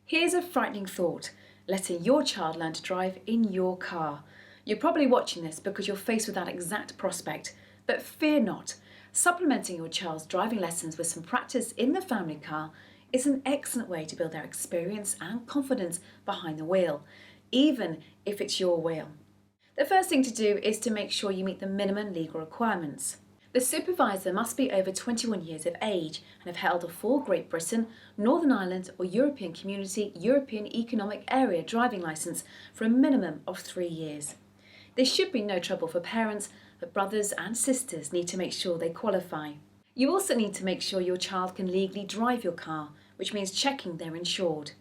Here's a frightening thought: letting your child learn to drive in your car. You're probably watching this because you're faced with that exact prospect, but fear not. Supplementing your child's driving lessons with some practice in the family car is an excellent way to build their experience and confidence behind the wheel, even if it's your wheel. The first thing to do is to make sure you meet the minimum legal requirements. The supervisor must be over 21 years of age and have held a full Great Britain, Northern Ireland or European Community European Economic Area driving licence for a minimum of 3 years. There should be no trouble for parents, but brothers and sisters need to make sure they qualify. You also need to make sure your child can legally drive your car, which means checking they're insured.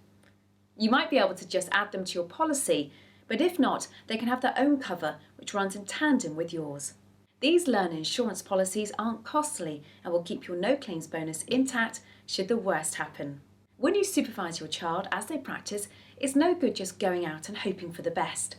You might be able to just add them to your policy, but if not, they can have their own cover, which runs in tandem with yours. These learner insurance policies aren't costly and will keep your no claims bonus intact should the worst happen. When you supervise your child as they practice, it's no good just going out and hoping for the best.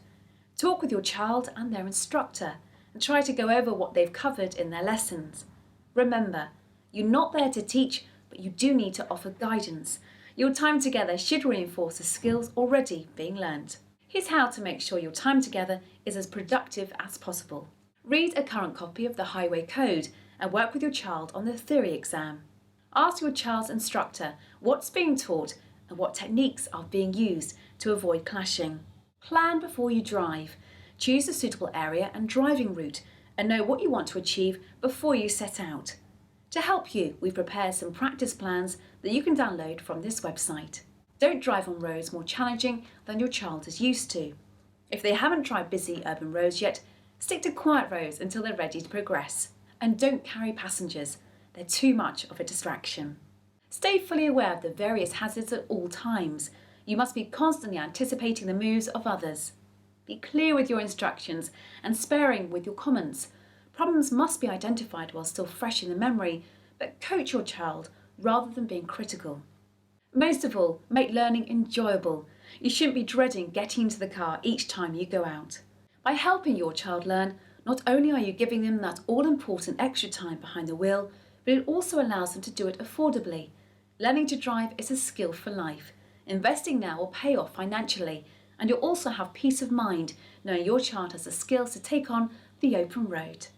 Talk with your child and their instructor and try to go over what they've covered in their lessons. Remember, you're not there to teach, but you do need to offer guidance. Your time together should reinforce the skills already being learned. Here's how to make sure your time together is as productive as possible. Read a current copy of the Highway Code and work with your child on the theory exam. Ask your child's instructor what's being taught and what techniques are being used to avoid clashing. Plan before you drive. Choose a suitable area and driving route and know what you want to achieve before you set out. To help you, we've prepared some practice plans that you can download from this website. Don't drive on roads more challenging than your child is used to. If they haven't tried busy urban roads yet, stick to quiet roads until they're ready to progress. And don't carry passengers, they're too much of a distraction. Stay fully aware of the various hazards at all times. You must be constantly anticipating the moves of others. Be clear with your instructions and sparing with your comments. Problems must be identified while still fresh in the memory, but coach your child rather than being critical. Most of all, make learning enjoyable. You shouldn't be dreading getting into the car each time you go out. By helping your child learn, not only are you giving them that all-important extra time behind the wheel, but it also allows them to do it affordably. Learning to drive is a skill for life. Investing now will pay off financially, and you'll also have peace of mind knowing your child has the skills to take on the open road.